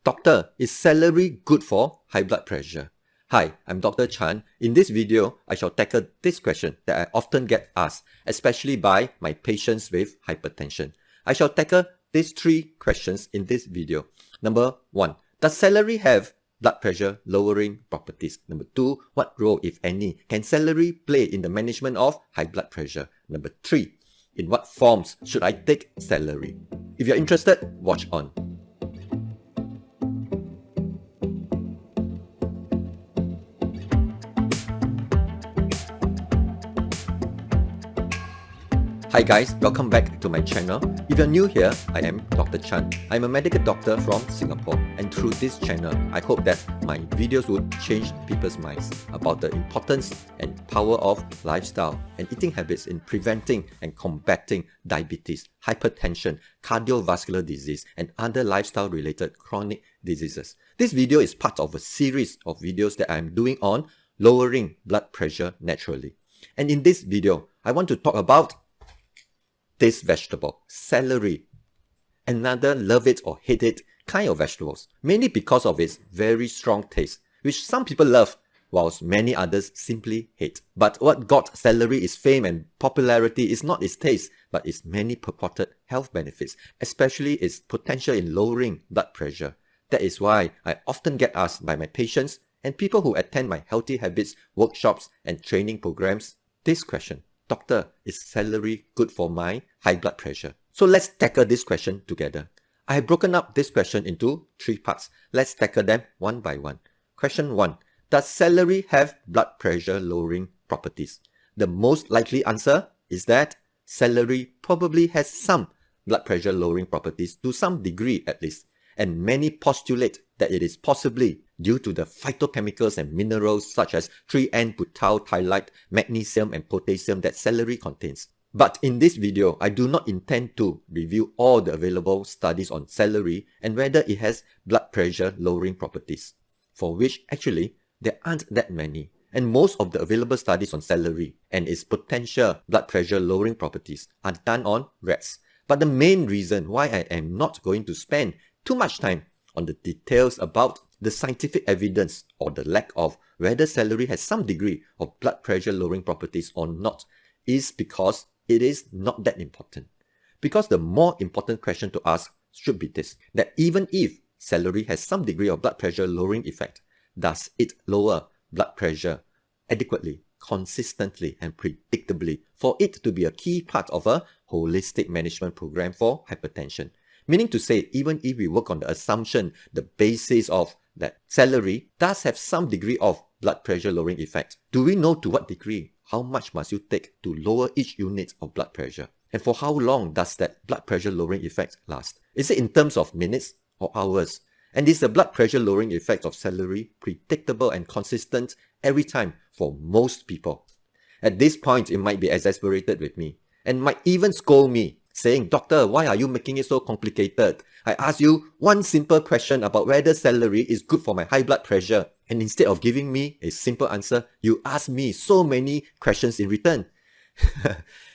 Doctor, is celery good for high blood pressure? Hi, I'm Dr. Chan. In this video, I shall tackle this question that I often get asked, especially by my patients with hypertension. I shall tackle these three questions in this video. Number 1, does celery have blood pressure lowering properties? Number 2, what role, if any, can celery play in the management of high blood pressure? Number 3, in what forms should I take celery? If you're interested, watch on. Hi guys, welcome back to my channel. If you're new here, I am Dr. Chan. I'm a medical doctor from Singapore, and through this channel, I hope that my videos would change people's minds about the importance and power of lifestyle and eating habits in preventing and combating diabetes, hypertension, cardiovascular disease, and other lifestyle-related chronic diseases. This video is part of a series of videos that I'm doing on lowering blood pressure naturally. And in this video, I want to talk about this vegetable, celery, another love it or hate it kind of vegetables, mainly because of its very strong taste, which some people love, whilst many others simply hate. But what got celery its fame and popularity is not its taste, but its many purported health benefits, especially its potential in lowering blood pressure. That is why I often get asked by my patients and people who attend my healthy habits workshops and training programs this question: Doctor, is celery good for my high blood pressure? So let's tackle this question together. I have broken up this question into three parts. Let's tackle them one by one. Question 1. Does celery have blood pressure lowering properties? The most likely answer is that celery probably has some blood pressure lowering properties to some degree at least. And many postulate that it is possibly due to the phytochemicals and minerals such as 3N-butylthiolate, magnesium and potassium that celery contains. But in this video, I do not intend to review all the available studies on celery and whether it has blood pressure lowering properties, for which actually there aren't that many. And most of the available studies on celery and its potential blood pressure lowering properties are done on rats. But the main reason why I am not going to spend too much time on the details about the scientific evidence or the lack of whether celery has some degree of blood pressure lowering properties or not is because it is not that important. Because the more important question to ask should be this, that even if celery has some degree of blood pressure lowering effect, does it lower blood pressure adequately, consistently and predictably for it to be a key part of a holistic management program for hypertension? Meaning to say, even if we work on the assumption, the basis of that celery does have some degree of blood pressure lowering effect, do we know to what degree? How much must you take to lower each unit of blood pressure? And for how long does that blood pressure lowering effect last? Is it in terms of minutes or hours? And is the blood pressure lowering effect of celery predictable and consistent every time for most people? At this point, it might be exasperated with me and might even scold me, saying, Doctor, why are you making it so complicated? I asked you one simple question about whether celery is good for my high blood pressure. And instead of giving me a simple answer, you ask me so many questions in return.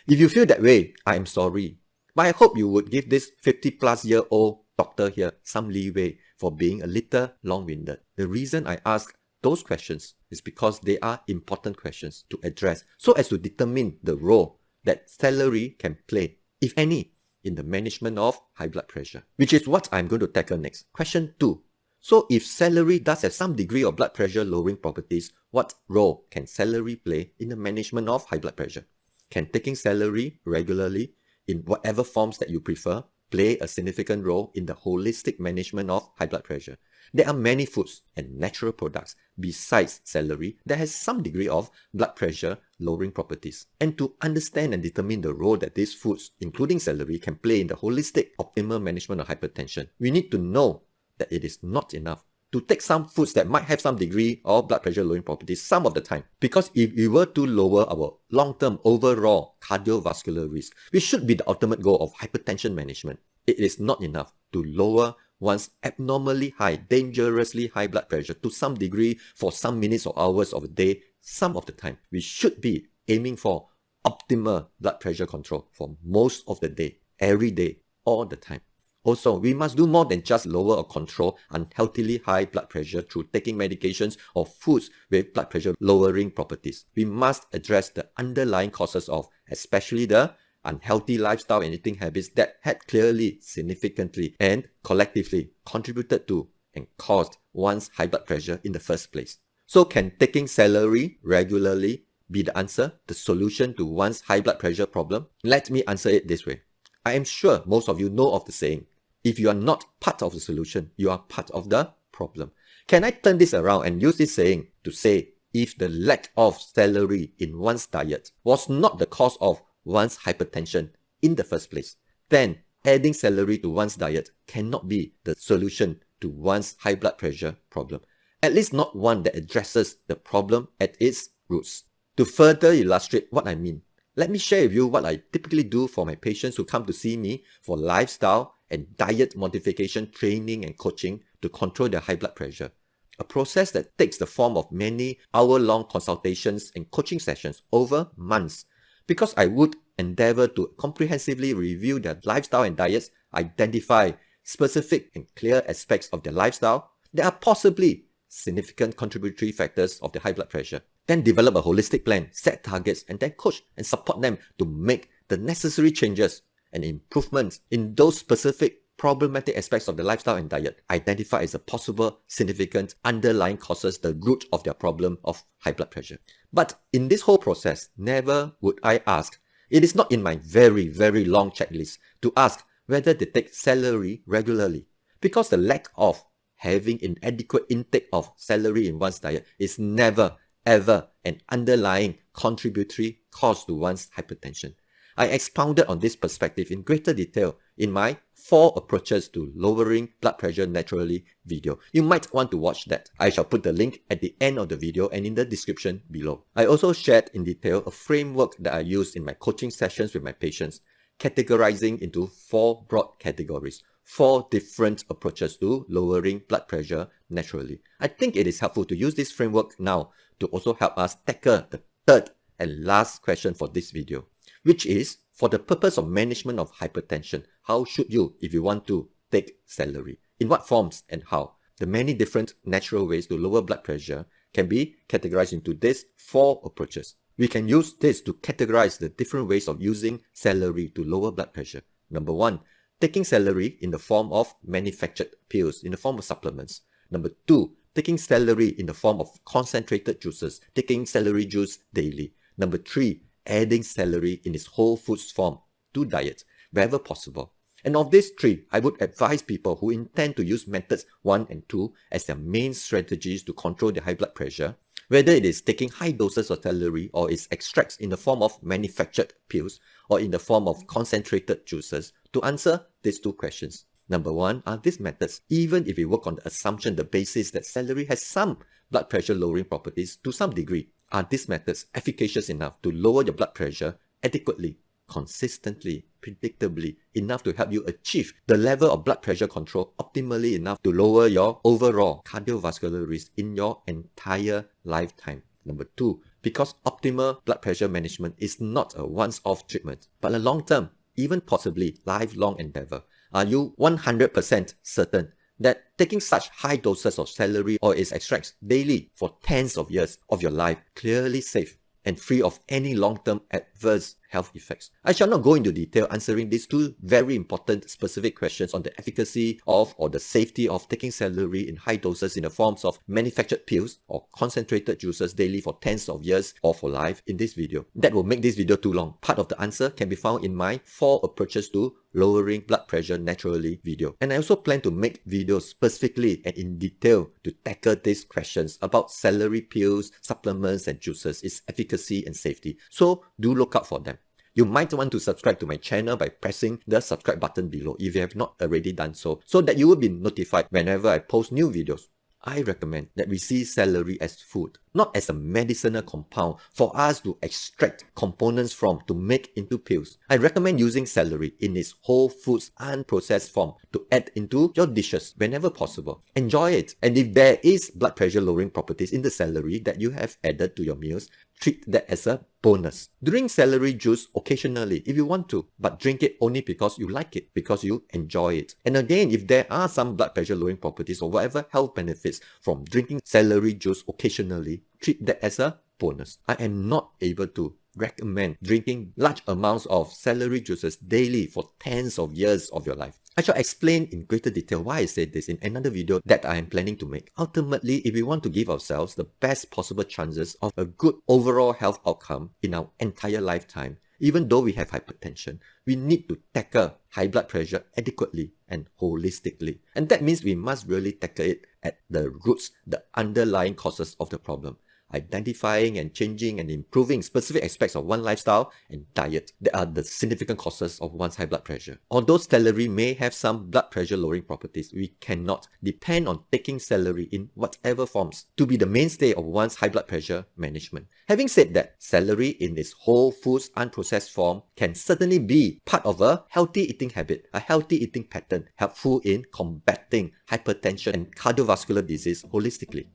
If you feel that way, I am sorry. But I hope you would give this 50-plus-year-old doctor here some leeway for being a little long-winded. The reason I ask those questions is because they are important questions to address so as to determine the role that celery can play, if any, in the management of high blood pressure, which is what I'm going to tackle next. Question 2. So if celery does have some degree of blood pressure lowering properties, what role can celery play in the management of high blood pressure? Can taking celery regularly, in whatever forms that you prefer, play a significant role in the holistic management of high blood pressure? There are many foods and natural products besides celery that has some degree of blood pressure lowering properties. And to understand and determine the role that these foods, including celery, can play in the holistic optimal management of hypertension, we need to know that it is not enough to take some foods that might have some degree of blood pressure lowering properties some of the time. Because if we were to lower our long-term overall cardiovascular risk, which should be the ultimate goal of hypertension management, it is not enough to lower one's abnormally high, dangerously high blood pressure to some degree for some minutes or hours of a day, some of the time. We should be aiming for optimal blood pressure control for most of the day, every day, all the time. Also, we must do more than just lower or control unhealthily high blood pressure through taking medications or foods with blood pressure lowering properties. We must address the underlying causes of, especially the unhealthy lifestyle and eating habits that had clearly, significantly, and collectively contributed to and caused one's high blood pressure in the first place. So can taking celery regularly be the answer, the solution to one's high blood pressure problem? Let me answer it this way. I am sure most of you know of the saying, if you are not part of the solution, you are part of the problem. Can I turn this around and use this saying to say, if the lack of celery in one's diet was not the cause of one's hypertension in the first place, then adding celery to one's diet cannot be the solution to one's high blood pressure problem. At least not one that addresses the problem at its roots. To further illustrate what I mean, let me share with you what I typically do for my patients who come to see me for lifestyle and diet modification training and coaching to control their high blood pressure. A process that takes the form of many hour-long consultations and coaching sessions over months, because I would endeavor to comprehensively review their lifestyle and diets, identify specific and clear aspects of their lifestyle that are possibly significant contributory factors of the high blood pressure. Then develop a holistic plan, set targets, and then coach and support them to make the necessary changes and improvements in those specific problematic aspects of the lifestyle and diet identified as a possible significant underlying causes, the root of their problem of high blood pressure. But in this whole process, never would I ask, it is not in my very, very long checklist to ask whether they take celery regularly, because the lack of having inadequate intake of celery in one's diet is never ever an underlying contributory cause to one's hypertension. I expounded on this perspective in greater detail in my 4 approaches to lowering blood pressure naturally video. You might want to watch that. I shall put the link at the end of the video and in the description below. I also shared in detail a framework that I use in my coaching sessions with my patients, categorizing into 4 broad categories. 4 different approaches to lowering blood pressure naturally. I think it is helpful to use this framework now to also help us tackle the third and last question for this video, which is, for the purpose of management of hypertension, how should you, if you want to, take celery? In what forms and how? The many different natural ways to lower blood pressure can be categorized into these 4 approaches. We can use this to categorize the different ways of using celery to lower blood pressure. Number 1, taking celery in the form of manufactured pills, in the form of supplements. Number 2, taking celery in the form of concentrated juices, taking celery juice daily. Number 3, adding celery in its whole foods form to diet, wherever possible. And of these 3, I would advise people who intend to use methods 1 and 2 as their main strategies to control their high blood pressure, whether it is taking high doses of celery or its extracts in the form of manufactured pills or in the form of concentrated juices, to answer these 2 questions. Number 1, are these methods, even if we work on the assumption, the basis that celery has some blood pressure lowering properties to some degree, are these methods efficacious enough to lower your blood pressure adequately, consistently, predictably, enough to help you achieve the level of blood pressure control optimally enough to lower your overall cardiovascular risk in your entire lifetime? Number 2, because optimal blood pressure management is not a once-off treatment, but a long-term, even possibly lifelong endeavor. Are you 100% certain that taking such high doses of celery or its extracts daily for tens of years of your life clearly safe and free of any long-term adverse health effects? I shall not go into detail answering these 2 very important specific questions on the efficacy of or the safety of taking celery in high doses in the forms of manufactured pills or concentrated juices daily for tens of years or for life in this video. That will make this video too long. Part of the answer can be found in my 4 approaches to lowering blood pressure naturally video. And I also plan to make videos specifically and in detail to tackle these questions about celery pills, supplements and juices, its efficacy and safety. So do look out for them. You might want to subscribe to my channel by pressing the subscribe button below if you have not already done so that you will be notified whenever I post new videos. I recommend that we see celery as food, not as a medicinal compound for us to extract components from to make into pills. I recommend using celery in its whole foods unprocessed form to add into your dishes whenever possible. Enjoy it, and if there is blood pressure lowering properties in the celery that you have added to your meals, treat that as a bonus. Drink celery juice occasionally if you want to, but drink it only because you like it, because you enjoy it. And again, if there are some blood pressure lowering properties or whatever health benefits from drinking celery juice occasionally, treat that as a bonus. I am not able to recommend drinking large amounts of celery juices daily for tens of years of your life. I shall explain in greater detail why I said this in another video that I am planning to make. Ultimately, if we want to give ourselves the best possible chances of a good overall health outcome in our entire lifetime, even though we have hypertension, we need to tackle high blood pressure adequately and holistically. And that means we must really tackle it at the roots, the underlying causes of the problem. Identifying and changing and improving specific aspects of one lifestyle and diet that are the significant causes of one's high blood pressure. Although celery may have some blood pressure lowering properties, we cannot depend on taking celery in whatever forms to be the mainstay of one's high blood pressure management. Having said that, celery in its whole foods unprocessed form can certainly be part of a healthy eating habit, a healthy eating pattern, helpful in combating hypertension and cardiovascular disease holistically.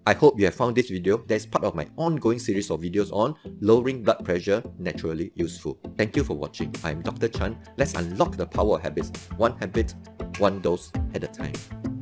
I hope you have found this video that is part of my ongoing series of videos on lowering blood pressure naturally useful. Thank you for watching. I am Dr. Chan. Let's unlock the power of habits, one habit, one dose at a time.